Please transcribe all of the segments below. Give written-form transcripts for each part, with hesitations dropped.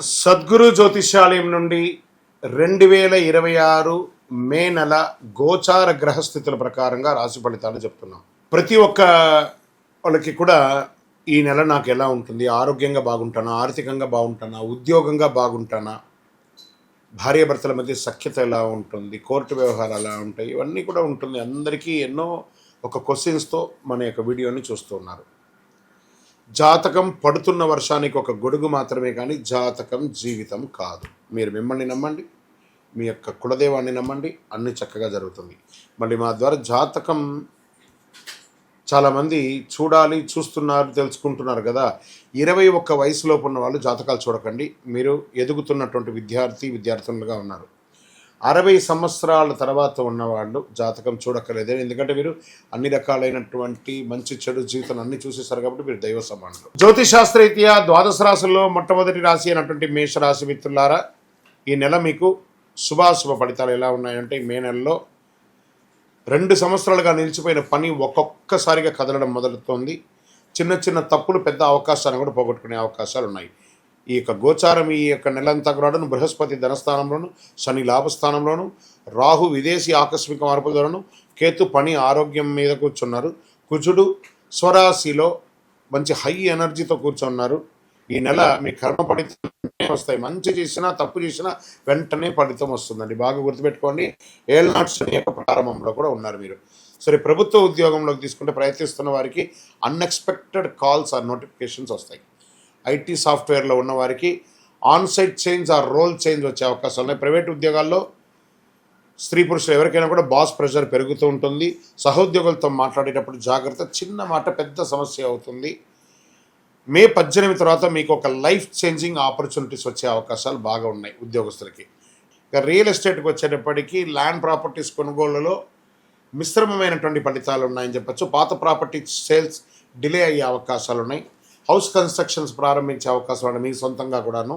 సద్గురు జ్యోతిష్యాలయం నుండి 2026 మే నెల గోచార గ్రహస్థితుల ప్రకారంగా రాశి ఫలితాలు చెప్తున్నాం. ప్రతి ఒక్క వాళ్ళకి కూడా ఈ నెల నాకు ఎలా ఉంటుంది, ఆరోగ్యంగా బాగుంటానా, ఆర్థికంగా బాగుంటానా, ఉద్యోగంగా బాగుంటానా, భార్యాభర్తల మధ్య సఖ్యత ఎలా ఉంటుంది, కోర్టు వ్యవహారాలు ఎలా ఉంటాయి, ఇవన్నీ కూడా ఉంటుంది. అందరికీ ఎన్నో ఒక క్వశ్చన్స్తో మన యొక్క వీడియోని చూస్తున్నారు. జాతకం పడుతున్న వర్షానికి ఒక గొడుగు మాత్రమే కానీ జాతకం జీవితం కాదు. మీరు మిమ్మల్ని నమ్మండి, మీ యొక్క కులదేవాన్ని నమ్మండి, అన్ని చక్కగా జరుగుతుంది. మళ్ళీ మా ద్వారా జాతకం చాలామంది చూస్తున్నారు, తెలుసుకుంటున్నారు కదా. 21 వయసులోపు ఉన్న వాళ్ళు జాతకాలు చూడకండి. మీరు ఎదుగుతున్నటువంటి విద్యార్థులుగా ఉన్నారు. 60 సంవత్సరాల తర్వాత ఉన్నవాళ్ళు జాతకం చూడక్కర్లేదు. ఎందుకంటే మీరు అన్ని రకాలైనటువంటి మంచి చెడు జీవితం అన్ని చూసేశారు కాబట్టి మీరు దైవ సమానులు. జ్యోతిష్ శాస్త్రరీత్యా ద్వాదశ రాశుల్లో మొట్టమొదటి రాశి అయినటువంటి మేషరాశి మిత్రులారా, ఈ నెల మీకు శుభాశుభ ఫలితాలు ఎలా ఉన్నాయంటే, ఈ మే నెలలో 2 సంవత్సరాలుగా నిలిచిపోయిన పని ఒక్కొక్కసారిగా కదలడం మొదలుతోంది. చిన్న చిన్న తప్పులు పెద్ద అవకాశాన్ని కూడా పోగొట్టుకునే అవకాశాలు ఉన్నాయి. ఈ యొక్క గోచారం ఈ యొక్క నెలంతా కూడా బృహస్పతి ధనస్థానంలోను, శని లాభస్థానంలోను, రాహు విదేశీ ఆకస్మిక మార్పుల ద్వారాను, కేతు పని ఆరోగ్యం మీద కూర్చున్నారు, కుజుడు స్వరాశిలో మంచి హై ఎనర్జీతో కూర్చున్నారు. ఈ నెల మీ కర్మ ఫలితం వస్తాయి. మంచి చేసినా తప్పు చేసినా వెంటనే ఫలితం వస్తుందండి. బాగా గుర్తుపెట్టుకోండి. ఏల్నాటి శని యొక్క ప్రారంభంలో కూడా ఉన్నారు మీరు. సరే, ప్రభుత్వ ఉద్యోగంలోకి తీసుకుంటే ప్రయత్నిస్తున్న వారికి అన్ఎక్స్పెక్టెడ్ కాల్స్ ఆర్ నోటిఫికేషన్స్ వస్తాయి. ఐటీ సాఫ్ట్వేర్లో ఉన్న వారికి onsite change or role change వచ్చే అవకాశాలు ఉన్నాయి. ప్రైవేట్ ఉద్యోగాల్లో స్త్రీ పురుషులు ఎవరికైనా కూడా బాస్ ప్రెషర్ పెరుగుతూ ఉంటుంది. సహోద్యోగులతో మాట్లాడేటప్పుడు జాగ్రత్త, చిన్న మాట పెద్ద సమస్య అవుతుంది. మే 18 తర్వాత మీకు ఒక లైఫ్ చేంజింగ్ ఆపర్చునిటీస్ వచ్చే అవకాశాలు బాగా ఉన్నాయి ఉద్యోగస్తులకి. ఇక రియల్ ఎస్టేట్కి వచ్చేటప్పటికీ ల్యాండ్ ప్రాపర్టీస్ కొనుగోళ్లలో మిశ్రమమైనటువంటి ఫలితాలు ఉన్నాయని చెప్పచ్చు. పాత ప్రాపర్టీ సేల్స్ డిలే అయ్యే అవకాశాలు ఉన్నాయి. హౌస్ కన్స్ట్రక్షన్స్ ప్రారంభించే అవకాశాలు ఉన్నాయి మీ సొంతంగా కూడాను.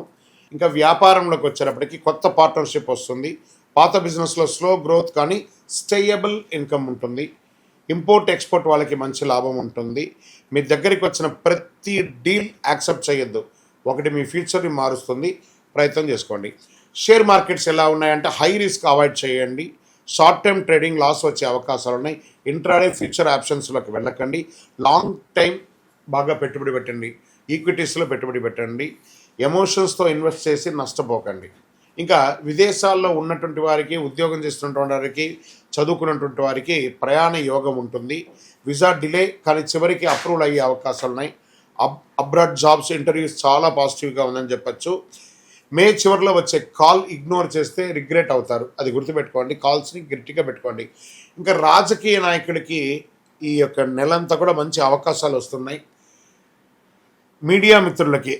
ఇంకా వ్యాపారంలోకి వచ్చేటప్పటికి కొత్త పార్ట్నర్షిప్ వస్తుంది. పాత బిజినెస్లో స్లో గ్రోత్ కానీ స్టేయబుల్ ఇన్కమ్ ఉంటుంది. ఇంపోర్ట్ ఎక్స్పోర్ట్ వాళ్ళకి మంచి లాభం ఉంటుంది. మీ దగ్గరికి వచ్చిన ప్రతి డీల్ యాక్సెప్ట్ చేయొద్దు. ఒకటి మీ ఫ్యూచర్ని మారుస్తుంది, ప్రయత్నం చేసుకోండి. షేర్ మార్కెట్స్ ఎలా ఉన్నాయంటే హై రిస్క్ అవాయిడ్ చేయండి. షార్ట్ టర్మ్ ట్రేడింగ్ లాస్ వచ్చే అవకాశాలు ఉన్నాయి. ఇంట్రాడే ఫ్యూచర్ ఆప్షన్స్లోకి వెళ్ళకండి. లాంగ్ టైం బాగా పెట్టుబడి పెట్టండి. ఈక్విటీస్లో పెట్టుబడి పెట్టండి. ఎమోషన్స్తో ఇన్వెస్ట్ చేసి నష్టపోకండి. ఇంకా విదేశాల్లో ఉన్నటువంటి వారికి, ఉద్యోగం చేస్తున్నటువంటి వారికి, చదువుకున్నటువంటి వారికి ప్రయాణ యోగం ఉంటుంది. వీసా డిలే కానీ చివరికి అప్రూవల్ అయ్యే అవకాశాలు ఉన్నాయి. అబ్రాడ్ జాబ్స్ ఇంటర్వ్యూస్ చాలా పాజిటివ్గా ఉందని చెప్పచ్చు. మే చివరిలో వచ్చే కాల్ ఇగ్నోర్ చేస్తే రిగ్రెట్ అవుతారు. అది గుర్తుపెట్టుకోండి. కాల్స్ని గట్టిగా పెట్టుకోండి. ఇంకా రాజకీయ నాయకుడికి ఈ యొక్క నెలంతా కూడా మంచి అవకాశాలు వస్తున్నాయి. మీడియా మిత్రులకి,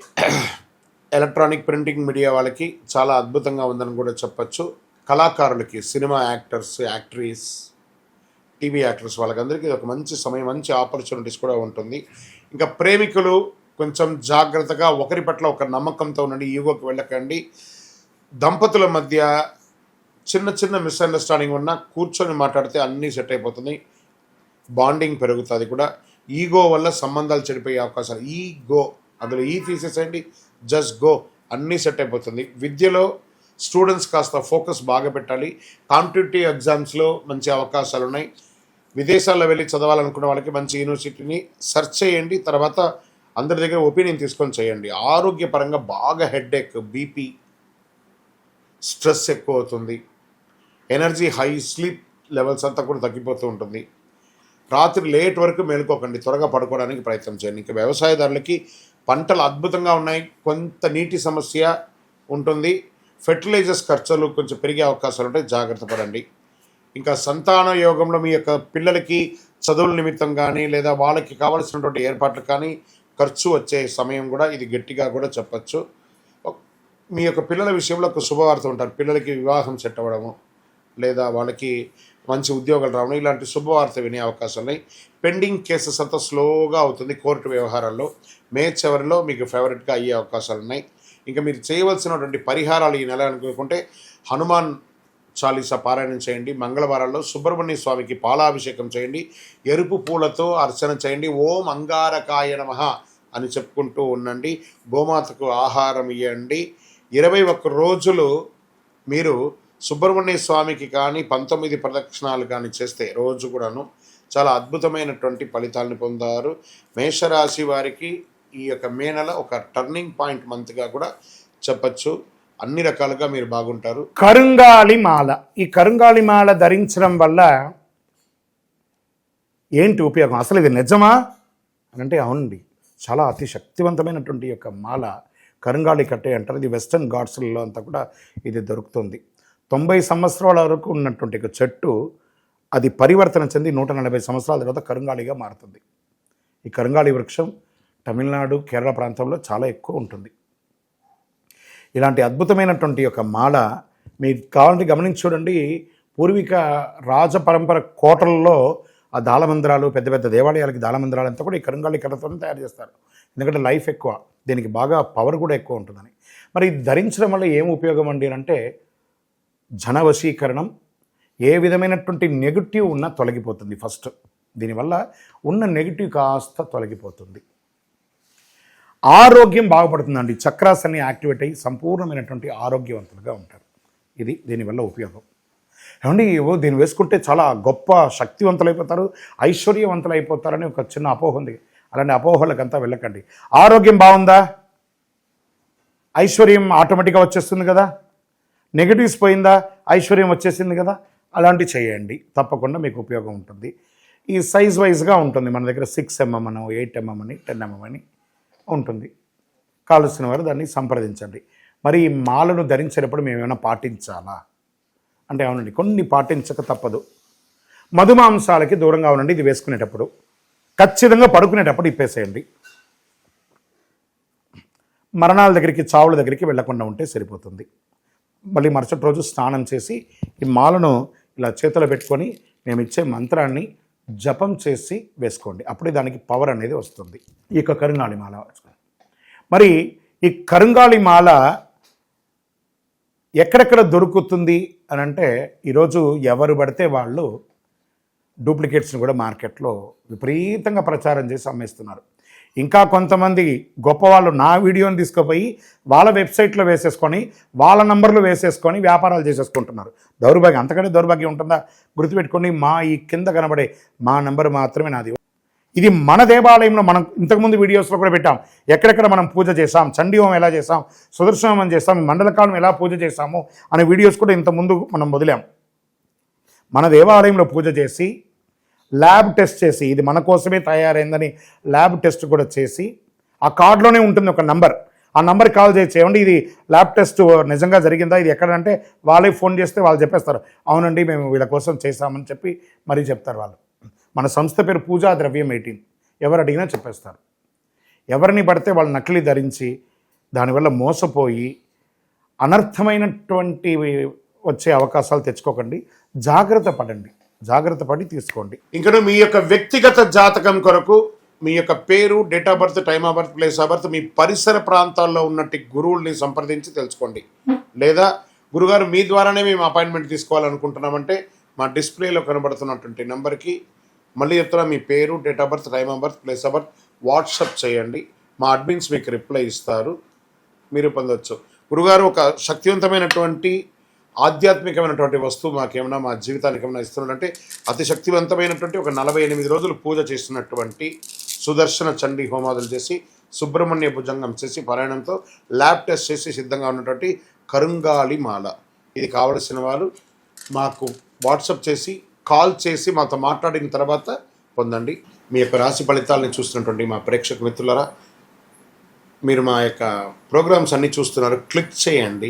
ఎలక్ట్రానిక్ ప్రింటింగ్ మీడియా వాళ్ళకి చాలా అద్భుతంగా ఉందని కూడా చెప్పచ్చు. కళాకారులకి, సినిమా యాక్టర్స్, యాక్ట్రీస్, టీవీ యాక్టర్స్ వాళ్ళకందరికీ ఒక మంచి సమయం, మంచి ఆపర్చునిటీస్ కూడా ఉంటుంది. ఇంకా ప్రేమికులు కొంచెం జాగ్రత్తగా, ఒకరి పట్ల ఒక నమ్మకంతో ఉండండి. ఈగోకి వెళ్ళకండి. దంపతుల మధ్య చిన్న చిన్న మిస్అండర్స్టాండింగ్ ఉన్నా కూర్చొని మాట్లాడితే అన్నీ సెట్ అయిపోతుంది. బాండింగ్ పెరుగుతుంది కూడా. ఈగో వల్ల సంబంధాలు చెడిపోయే అవకాశాలు. ఈగో, అందులో ఈ తీసేసేయండి, జస్ట్ గో, అన్నీ సెట్ అయిపోతుంది. విద్యలో స్టూడెంట్స్ కాస్త ఫోకస్ బాగా పెట్టాలి. కాంపిటేటివ్ ఎగ్జామ్స్లో మంచి అవకాశాలు ఉన్నాయి. విదేశాల్లో వెళ్ళి చదవాలనుకున్న వాళ్ళకి మంచి యూనివర్సిటీని సెర్చ్ చేయండి. తర్వాత అందరి దగ్గర ఒపీనియన్ తీసుకొని చేయండి. ఆరోగ్యపరంగా బాగా హెడ్ఏక్, బీపీ, స్ట్రెస్ ఎక్కువ అవుతుంది. ఎనర్జీ హై, స్లీప్ లెవెల్స్ అంతా కూడా తగ్గిపోతూ ఉంటుంది. రాత్రి లేట్ వరకు మేలుకోకండి, త్వరగా పడుకోవడానికి ప్రయత్నం చేయండి. ఇంకా వ్యవసాయదారులకి పంటలు అద్భుతంగా ఉన్నాయి. కొంత నీటి సమస్య ఉంటుంది. ఫెర్టిలైజర్స్ ఖర్చులు కొంచెం పెరిగే అవకాశాలు ఉంటాయి, జాగ్రత్త పడండి. ఇంకా సంతాన యోగంలో మీ యొక్క పిల్లలకి చదువుల నిమిత్తం కానీ లేదా వాళ్ళకి కావాల్సినటువంటి ఏర్పాట్లు కానీ ఖర్చు వచ్చే సమయం కూడా ఇది గట్టిగా కూడా చెప్పచ్చు. మీ యొక్క పిల్లల విషయంలో ఒక శుభవార్త ఉంటారు. పిల్లలకి వివాహం సెట్ అవ్వడము లేదా వాళ్ళకి మంచి ఉద్యోగాలు రావడం, ఇలాంటి శుభవార్త వినే అవకాశాలు ఉన్నాయి. పెండింగ్ కేసెస్ అంతా స్లోగా అవుతుంది కోర్టు వ్యవహారాల్లో. మే చివరిలో మీకు ఫేవరెట్గా అయ్యే అవకాశాలు ఉన్నాయి. ఇంకా మీరు చేయవలసినటువంటి పరిహారాలు ఈ నెల అనుకుంటే హనుమాన్ చాలీసా పారాయణం చేయండి. మంగళవారాల్లో సుబ్రహ్మణ్య స్వామికి పాలాభిషేకం చేయండి. ఎరుపు పూలతో అర్చన చేయండి. ఓం అంగారకాయ నమః అని చెప్పుకుంటూ ఉండండి. గోమాతకు ఆహారం ఇవ్వండి. 21 రోజులు మీరు సుబ్రహ్మణ్య స్వామికి కానీ 19 ప్రదక్షిణాలు కానీ చేస్తే రోజు కూడాను చాలా అద్భుతమైనటువంటి ఫలితాలను పొందారు. మేషరాశి వారికి ఈ యొక్క మే నెల ఒక టర్నింగ్ పాయింట్ మంత్గా కూడా చెప్పచ్చు. అన్ని రకాలుగా మీరు బాగుంటారు. కరుంగాలి మాల, ఈ కరుంగాలి మాల ధరించడం వల్ల ఏంటి ఉపయోగం? అసలు ఇది నిజమా అని అంటే అవునండి, చాలా అతి శక్తివంతమైనటువంటి యొక్క మాల కరుంగాలి కట్టే అంటారు. ఇది వెస్టర్న్ ఘాట్స్లలో అంతా కూడా ఇది దొరుకుతుంది. 90 సంవత్సరాల వరకు ఉన్నటువంటి ఒక చెట్టు అది పరివర్తన చెంది 140 సంవత్సరాల తర్వాత కరుంగాలిగా మారుతుంది. ఈ కరుంగాలి వృక్షం తమిళనాడు, కేరళ ప్రాంతంలో చాలా ఎక్కువ ఉంటుంది. ఇలాంటి అద్భుతమైనటువంటి యొక్క మాల మీరు కావాలంటే గమనించి చూడండి. పూర్వీక రాజ పరంపర కోటలలో ఆ దాళమందిరాలు, పెద్ద పెద్ద దేవాలయాలకి దాళమందిరాలు అంతా కూడా ఈ కరుంగాలి కర్రతో తయారు చేస్తారు. ఎందుకంటే లైఫ్ ఎక్కువ, దీనికి బాగా పవర్ కూడా ఎక్కువ ఉంటుందని. మరి ధరించడం వల్ల ఏం ఉపయోగం అండి అంటే జనవశీకరణం, ఏ విధమైనటువంటి నెగిటివ్ ఉన్నా తొలగిపోతుంది. ఫస్ట్ దీనివల్ల ఉన్న నెగిటివ్ కాస్త తొలగిపోతుంది. ఆరోగ్యం బాగుపడుతుందండి. చక్రాస్ అన్ని యాక్టివేట్ అయ్యి సంపూర్ణమైనటువంటి ఆరోగ్యవంతులుగా ఉంటారు. ఇది దీనివల్ల ఉపయోగం. ఏమండి దీన్ని వేసుకుంటే చాలా గొప్ప శక్తివంతులైపోతారు, ఐశ్వర్యవంతులు అయిపోతారని ఒక చిన్న అపోహ ఉంది. అలాంటి అపోహలకంతా వెళ్ళకండి. ఆరోగ్యం బాగుందా, ఐశ్వర్యం ఆటోమేటిక్గా వచ్చేస్తుంది కదా. నెగిటివ్స్ పోయిందా, ఐశ్వర్యం వచ్చేసింది కదా. అలాంటివి చేయండి, తప్పకుండా మీకు ఉపయోగం ఉంటుంది. ఈ సైజ్ వైజ్గా ఉంటుంది. మన దగ్గర 6 mm అని, 8 mm అని, 10 mm అని ఉంటుంది. కావలసిన వారు దాన్ని సంప్రదించండి. మరి ఈ మాలను ధరించేటప్పుడు మేము ఏమైనా పాటించాలా అంటే అవునండి, కొన్ని పాటించక తప్పదు. మధుమాంసాలకి దూరంగా ఉండండి. ఇది వేసుకునేటప్పుడు ఖచ్చితంగా పడుకునేటప్పుడు ఇప్పేసేయండి. మరణాల దగ్గరికి, చావుల దగ్గరికి వెళ్లకుండా ఉంటే సరిపోతుంది. మళ్ళీ మరుసటి రోజు స్నానం చేసి ఈ మాలను ఇలా చేతిలో పెట్టుకొని మేము ఇచ్చే మంత్రాన్ని జపం చేసి వేసుకోండి. అప్పుడే దానికి పవర్ అనేది వస్తుంది. ఈ యొక్క కరుంగాలి మాల. మరి ఈ కరుంగాలి మాల ఎక్కడెక్కడ దొరుకుతుంది అని అంటే ఈరోజు ఎవరు పడితే వాళ్ళు డూప్లికేట్స్ని కూడా మార్కెట్లో విపరీతంగా ప్రచారం చేసి అమ్మేస్తున్నారు. ఇంకా కొంతమంది గొప్పవాళ్ళు నా వీడియోని తీసుకుపోయి వాళ్ళ వెబ్సైట్లో వేసేసుకొని వాళ్ళ నంబర్లు వేసేసుకొని వ్యాపారాలు చేసేసుకుంటున్నారు. దౌర్భాగ్యం, అంతకంటే దౌర్భాగ్యం ఉంటుందా? గుర్తుపెట్టుకొని మా ఈ కింద కనబడే మా నెంబర్ మాత్రమే నాది. ఇది మన దేవాలయంలో మనం ఇంతకుముందు వీడియోస్లో కూడా పెట్టాం. ఎక్కడెక్కడ మనం పూజ చేసాం, చండీ హోమం ఎలా చేసాం, సుదర్శన హోమం చేసాం, మండలకాలం ఎలా పూజ చేసాము అనే వీడియోస్ కూడా ఇంతకుముందు మనం వదిలాం. మన దేవాలయంలో పూజ చేసి ల్యాబ్ టెస్ట్ చేసి ఇది మన కోసమే తయారైందని ల్యాబ్ టెస్ట్ కూడా చేసి ఆ కార్డులోనే ఉంటుంది ఒక నంబర్. ఆ నంబర్కి కాల్ చేసి ఏమండి ఇది ల్యాబ్ టెస్ట్ నిజంగా జరిగిందా, ఇది ఎక్కడంటే వాళ్ళే ఫోన్ చేస్తే వాళ్ళు చెప్పేస్తారు అవునండి మేము వీళ్ళ కోసం చేశామని చెప్పి మరీ చెప్తారు వాళ్ళు. మన సంస్థ పేరు పూజా ద్రవ్యం 18. ఎవరు అడిగినా చెప్పేస్తారు. ఎవరిని పడితే వాళ్ళు నకిలీ ధరించి దానివల్ల మోసపోయి అనర్థమైనటువంటి వచ్చే అవకాశాలు తెచ్చుకోకండి. జాగ్రత్త పడండి, జాగ్రత్త పడి తీసుకోండి. ఇంకా మీ యొక్క వ్యక్తిగత జాతకం కొరకు మీ యొక్క పేరు, date of birth, time of birth, place of birth, మీ పరిసర ప్రాంతాల్లో ఉన్నట్టు గురువుల్ని సంప్రదించి తెలుసుకోండి. లేదా గురుగారు మీ ద్వారానే మేము అపాయింట్మెంట్ తీసుకోవాలనుకుంటున్నామంటే మా డిస్ప్లేలో కనబడుతున్నటువంటి నెంబర్కి మళ్ళీ చెప్తున్నా మీ పేరు, date of birth, time of birth, place of birth WhatsApp చేయండి. మా అడ్మిన్స్ మీకు రిప్లై ఇస్తారు, మీరు పొందవచ్చు. గురుగారు ఒక శక్తివంతమైనటువంటి ఆధ్యాత్మికమైనటువంటి వస్తువు మాకేమైనా మా జీవితానికి ఏమైనా ఇస్తున్నాడంటే అతి శక్తివంతమైనటువంటి ఒక 48 రోజులు పూజ చేస్తున్నటువంటి సుదర్శన చండీ హోమాదులు చేసి సుబ్రహ్మణ్య భుజంగం చేసి పారాయణంతో ల్యాబ్ టెస్ట్ చేసి సిద్ధంగా ఉన్నటువంటి కరుంగాలి మాల. ఇది కావలసిన వారు మాకు వాట్సాప్ చేసి కాల్ చేసి మాతో మాట్లాడిన తర్వాత పొందండి. మీ యొక్క రాశి ఫలితాలని చూస్తున్నటువంటి మా ప్రేక్షక మిత్రులరా, మీరు మా యొక్క ప్రోగ్రామ్స్ అన్నీ చూస్తున్నారు. క్లిక్ చేయండి,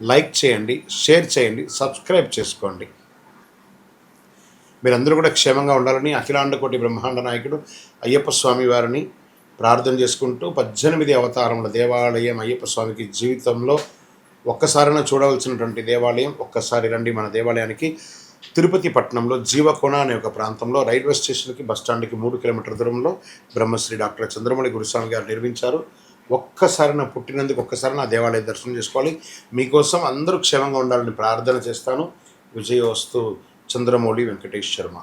లైక్ చేయండి, షేర్ చేయండి, సబ్స్క్రైబ్ చేసుకోండి. మీరందరూ కూడా క్షేమంగా ఉండాలని అఖిలాండ కోటి బ్రహ్మాండ నాయకుడు అయ్యప్ప స్వామి వారిని ప్రార్థన చేసుకుంటూ 18 అవతారముల దేవాలయం అయ్యప్ప స్వామికి జీవితంలో ఒక్కసారైనా చూడవలసినటువంటి దేవాలయం. ఒక్కసారి రండి మన దేవాలయానికి. తిరుపతి పట్టణంలో జీవకోణ అనే ఒక ప్రాంతంలో రైల్వే స్టేషన్కి బస్టాండ్కి 3 కిలోమీటర్ల దూరంలో బ్రహ్మశ్రీ డాక్టర్ చంద్రమౌళి గురుస్వామి గారు నిర్మించారు. ఒక్కసారి నా పుట్టినందుకు ఒక్కసారి నా దేవాలయ దర్శనం చేసుకోవాలి. మీకోసం అందరూ క్షేమంగా ఉండాలని ప్రార్థన చేస్తాను. విజయోస్తు. చంద్రమౌళి వెంకటేష్ శర్మ.